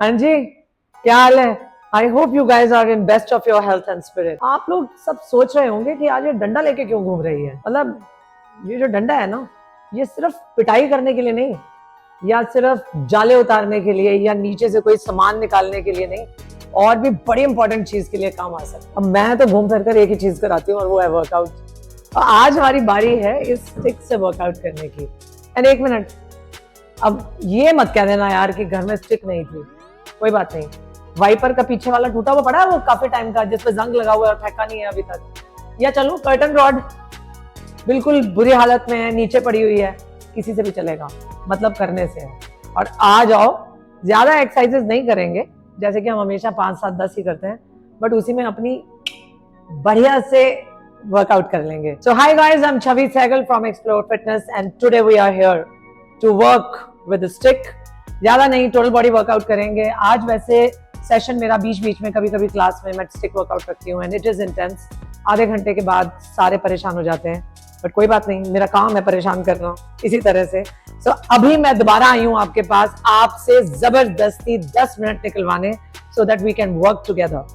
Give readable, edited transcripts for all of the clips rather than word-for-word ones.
हाँ जी, क्या हाल है? I hope you guys are in best of your health and spirit. आप लोग सब सोच रहे होंगे कि आज ये डंडा लेके क्यों घूम रही है। मतलब ये जो डंडा है ना, ये सिर्फ पिटाई करने के लिए नहीं, या सिर्फ जाले उतारने के लिए, या नीचे से कोई सामान निकालने के लिए नहीं, और भी बड़ी इंपॉर्टेंट चीज के लिए काम आ सकता है। अब मैं तो घूम फिर कर एक ही चीज कराती हूँ और वो है वर्कआउट। और आज हमारी बारी है इस स्टिक से वर्कआउट करने की। एंड एक मिनट, अब ये मत कह देना यार कि घर में स्टिक नहीं थी। कोई बात नहीं, वाइपर का पीछे वाला टूटा हुआ पड़ा है, वो काफी टाइम का, जिसपे जंग लगा हुआ है और फेंका नहीं है अभी तक। या चलो कर्टन रॉड बिल्कुल बुरी हालत में है, नीचे पड़ी हुई है, किसी से भी चलेगा, मतलब करने से है। और आ जाओ, ज्यादा एक्सरसाइजेस नहीं करेंगे जैसे कि हम हमेशा 5, 7, 10 ही करते हैं, बट उसी में अपनी बढ़िया से वर्कआउट कर लेंगे। So hi guys, I am Chhavi Sehgal from explore fitness and today we are here to work with stick. ज्यादा नहीं, टोटल बॉडी वर्कआउट करेंगे आज। वैसे सेशन मेरा बीच बीच में कभी कभी क्लास में मैं स्टिक वर्कआउट रखती हूँ एंड इट इज इंटेंस। आधे घंटे के बाद सारे परेशान हो जाते हैं, बट कोई बात नहीं, मेरा काम है परेशान करना इसी तरह से। सो अभी मैं दोबारा आई हूँ आपके पास आपसे जबरदस्ती 10 मिनट निकलवाने, so that we can work together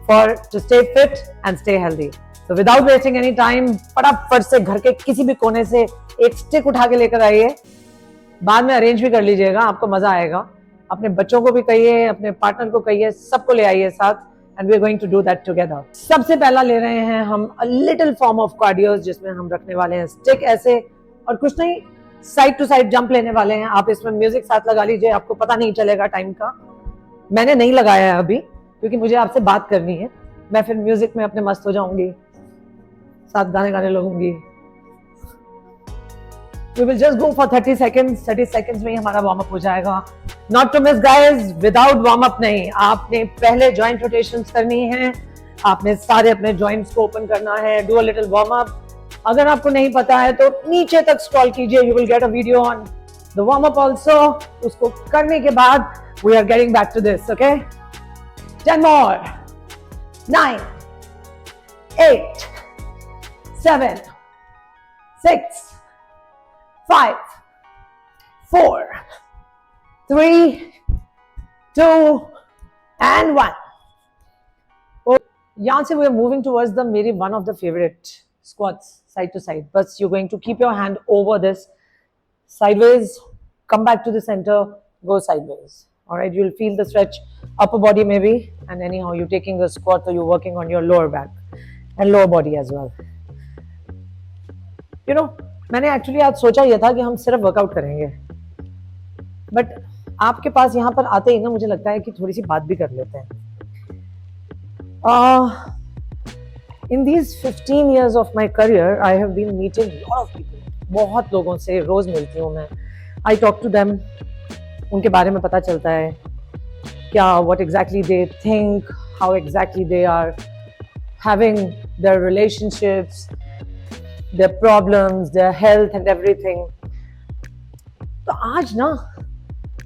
for to stay fit and stay healthy. So without wasting any time, फटाफट से घर के किसी भी कोने से एक स्टिक उठा के लेकर आइए। बाद में अरेंज भी कर लीजिएगा, आपको मजा आएगा। अपने बच्चों को भी कहिए, अपने पार्टनर को कहिए, सबको ले आइए साथ, and we are going to do that together. सबसे पहला ले रहे हैं हम a little form of cardio, जिसमें हम रखने वाले हैं स्टिक ऐसे, और कुछ नहीं, साइड टू साइड जंप लेने वाले हैं। आप इसमें म्यूजिक साथ लगा लीजिए, आपको पता नहीं चलेगा टाइम का। मैंने नहीं लगाया है अभी क्योंकि मुझे आपसे बात करनी है, मैं फिर म्यूजिक में अपने मस्त हो जाऊंगी, साथ गाने गाने लगूंगी। We will just go for 30 seconds. 30 seconds में ही हमारा वार्म अप हो जाएगा। Not to miss guys, without warm up नहीं। आपने पहले जॉइंट रोटेशंस करनी है, आपने सारे अपने जॉइंट्स को ओपन करना है। Do a little warm up. अगर आपको नहीं पता है तो नीचे तक स्क्रॉल कीजिए, you will get a video on the warm up also। उसको करने के बाद we are getting back to this, okay? 10 more, 9, 8, 7, 6, 5, 4, 3, 2, and 1। यहाँ से we are moving towards the मेरी one of the favorite squats, side to side। बस you're going to keep your hand over this, sideways, come back to the center, go sideways। All right, you'll feel the stretch upper body maybe, and anyhow you're taking a squat, so you're working on your lower back and lower body as well। You know, मैंने actually आज सोचा यह था कि हम सिर्फ workout करेंगे, but आपके पास यहाँ पर आते ही ना मुझे लगता है कि थोड़ी सी बात भी कर लेते हैं। In these 15 years of my career I have been meeting lot of people. बहुत लोगों से रोज मिलती हूँ मैं। आई टॉक टू देम, उनके बारे में पता चलता है क्या, what exactly they think, how exactly they are having their relationships, their problems, their health and everything। तो आज ना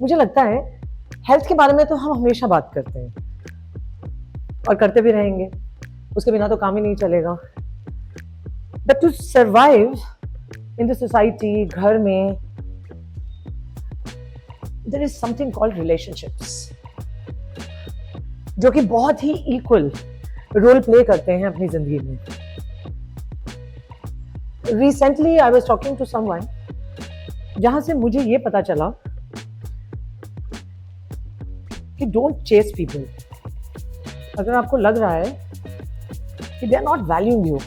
मुझे लगता है हेल्थ के बारे में तो हम हमेशा बात करते हैं और करते भी रहेंगे, उसके बिना तो काम ही नहीं चलेगा। But to survive in the society, घर में, there is something called relationships, जो कि बहुत ही इक्वल रोल प्ले करते हैं अपनी जिंदगी में। Recently I was talking to someone जहां से मुझे ये पता चला कि don't chase people। अगर आपको लग रहा है कि they are not valuing you,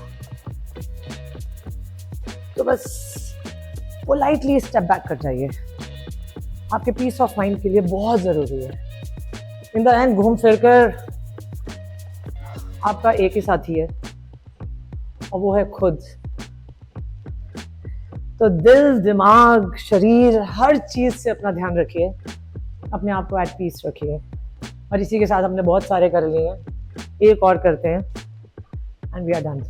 तो बस politely step back कर जाइए। आपके पीस ऑफ माइंड के लिए बहुत जरूरी है। इन द एंड घूम फिर कर आपका एक ही साथी है, और वो है खुद। तो दिल, दिमाग, शरीर, हर चीज से अपना ध्यान रखिए, अपने आप को एट पीस रखिए। और इसी के साथ हमने बहुत सारे कर लिए हैं, एक और करते हैं एंड वी आर डन।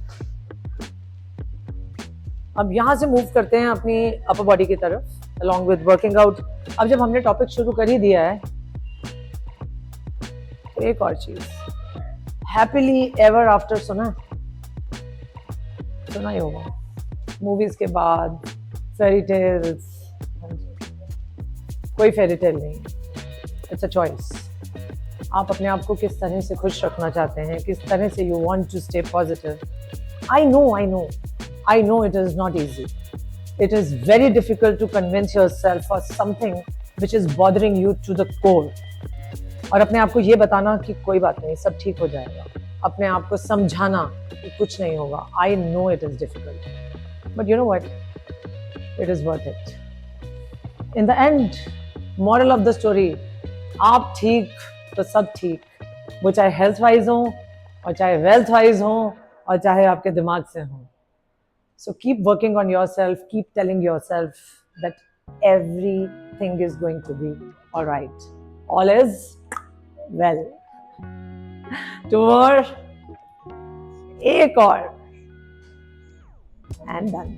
अब यहाँ से मूव करते हैं अपनी अपर बॉडी की तरफ अलॉन्ग विद वर्किंग आउट। अब जब हमने टॉपिक शुरू कर ही दिया है तो एक और चीज, हैप्पीली एवर आफ्टर सुना ही होगा मूवीज के बाद। फेरी टेल्स, कोई फेरी टेल नहीं, इट्स अ चॉइस। आप अपने आप को किस तरह से खुश रखना चाहते हैं, किस तरह से you want to stay positive. I know it is not easy. It is very difficult to convince yourself of something which is bothering you to the core. और अपने आप को ये बताना कि कोई बात नहीं, सब ठीक हो जाएगा. अपने आप को समझाना कि कुछ नहीं होगा. I know it is difficult, but you know what? It is worth it. In the end, moral of the story, आप ठीक तो सब ठीक, वो चाहे हेल्थ वाइज हो और चाहे वेल्थ वाइज हो और चाहे आपके दिमाग से हो. So keep working on yourself, keep telling yourself that everything is going to be all right. All is well. Two more. एक और. And done.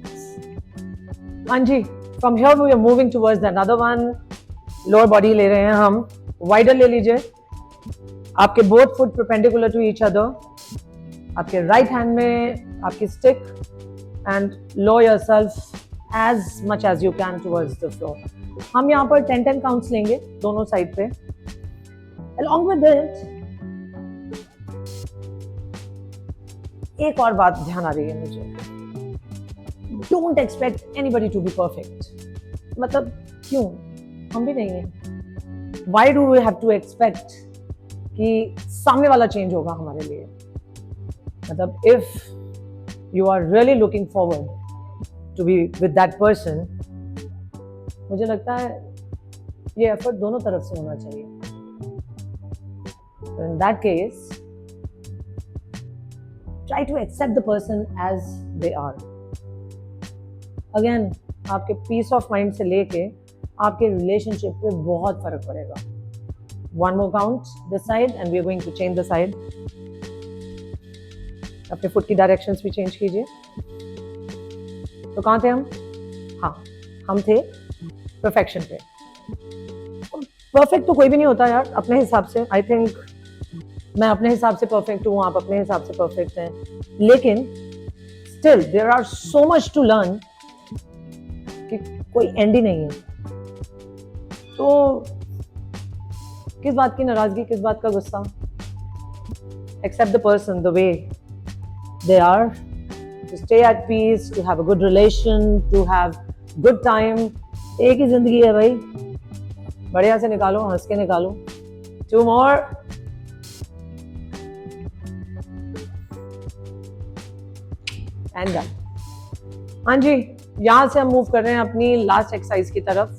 हाँ जी, from here we are moving towards another one. Lower body ले रहे हैं हम. Wider ले लीजिए. आपके both foot perpendicular to each other. आपके right hand में आपकी stick. And lower yourself as much as you can towards the floor. हम यहाँ पर 10 काउंट्स लेंगे दोनों साइड पे. Along with it, एक और बात ध्यान आ रही है मुझे. Don't expect anybody to be perfect. मतलब क्यों? हम भी नहीं हैं. Why do we have to expect कि सामने वाला चेंज होगा हमारे लिए? मतलब if you are really looking forward to be with that person, मुझे लगता है ये एफर्ट दोनों तरफ से होना चाहिए. So in that case, try to accept the person as they are. Again, आपके पीस ऑफ माइंड से लेके आपके रिलेशनशिप पे बहुत फर्क पड़ेगा. One more count this side and we are going to change the side. अपने फुट की डायरेक्शंस भी चेंज कीजिए. तो कहाँ थे हम? हाँ, हम थे परफेक्शन पे. परफेक्ट तो कोई भी नहीं होता यार अपने हिसाब से. आई थिंक मैं अपने हिसाब से परफेक्ट हूँ, आप अपने हिसाब से परफेक्ट हैं, लेकिन still there are so much to learn कि कोई एंड ही नहीं है. तो किस बात की नाराजगी, किस बात का गुस्सा? Accept the person the way they are, to stay at peace, to have a good relation, to have good time. एक ही जिंदगी है भाई, बढ़िया से निकालो, हंस के निकालो. Two more. And done. हाँ जी, यहाँ से हम मूव कर रहे हैं अपनी लास्ट एक्सरसाइज की तरफ.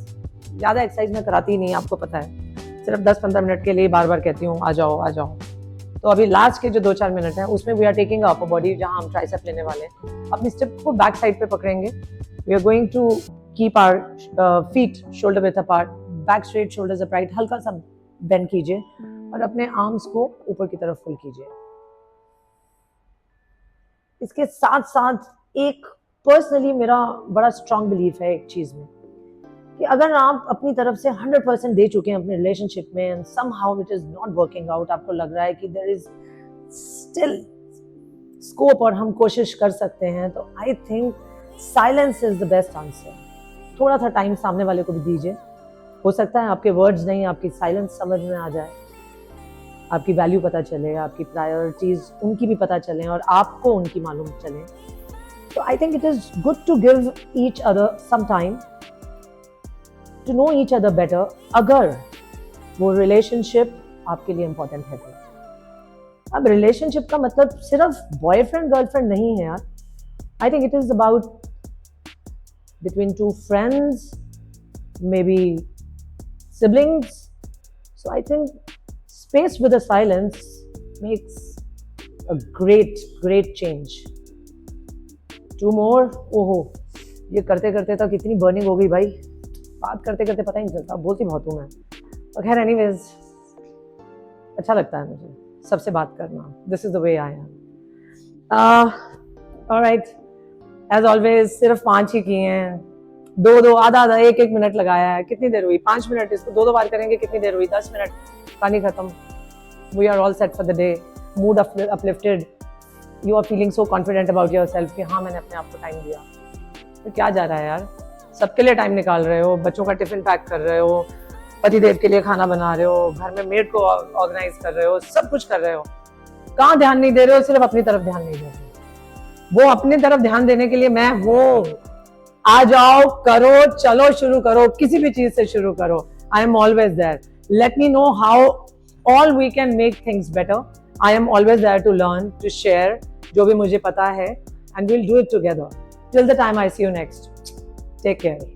ज़्यादा एक्सरसाइज मैं कराती नहीं, आपको पता है, सिर्फ 10-15 मिनट के लिए बार बार कहती हूँ आ जाओ आ जाओ. तो अभी लास्ट के जो 2-4 मिनट हैं उसमें we are taking upper body, जहां हम ट्राइसेप लेने वाले हैं. अपनी स्टेप को बैक साइड पे पकड़ेंगे. We are going to keep our feet shoulder width apart, back straight, shoulders upright. हल्का सा बेंड कीजिए और अपने आर्म्स को ऊपर की तरफ फुल कीजिए. इसके साथ साथ एक पर्सनली मेरा बड़ा स्ट्रांग बिलीफ है एक चीज में, कि अगर आप अपनी तरफ से 100% दे चुके हैं अपने रिलेशनशिप में and somehow it is not working out, आपको लग रहा है कि देयर इज स्टिल स्कोप और हम कोशिश कर सकते हैं, तो I think silence is the best answer. थोड़ा सा टाइम सामने वाले को भी दीजिए. हो सकता है आपके वर्ड्स नहीं, आपकी साइलेंस समझ में आ जाए, आपकी वैल्यू पता चले, आपकी प्रायोरिटीज उनकी भी पता चले और आपको उनकी मालूम चले. तो I think it is good to give each other some time to know each other better, अगर वो रिलेशनशिप आपके लिए इम्पोर्टेंट है. अब रिलेशनशिप का मतलब सिर्फ बॉयफ्रेंड गर्लफ्रेंड नहीं है यार. I think it is about between two friends, may be siblings. So I think space with a silence makes a great change. Two more. ओहो, ये करते करते तक इतनी बर्निंग हो गई भाई, बात करते करते पता ही नहीं चलता, बोलती बहुत हूँ मैं. और खैर एनीवेज, अच्छा लगता है मुझे सबसे बात करना. This is the way I am. Alright, as always सिर्फ 5 ही किए हैं. 2 आधा 1 मिनट लगाया है. कितनी देर हुई? 5 मिनट. इसको 2 बार करेंगे, कितनी देर हुई? 10 मिनट. कहानी खत्म. We are all set for the day. Mood uplifted. You are feeling so confident about yourself कि हाँ मैंने अपने आप को टाइम दिया. तो क्या जा रहा है यार, सबके लिए टाइम निकाल रहे हो, बच्चों का टिफिन पैक कर रहे हो, पतिदेव के लिए खाना बना रहे हो, घर में मेड को ऑर्गेनाइज कर रहे हो, सब कुछ कर रहे हो, कहाँ ध्यान नहीं दे रहे हो? सिर्फ अपनी तरफ ध्यान नहीं दे रहे हो। वो अपनी तरफ ध्यान देने के लिए मैं हूँ। आ जाओ, करो, चलो, शुरू करो, किसी भी चीज से शुरू करो। I am always there. Let me know how all we can make things better. I am always there to learn, to share जो भी मुझे पता है, and we'll do it together. Till the time I see you next, take care.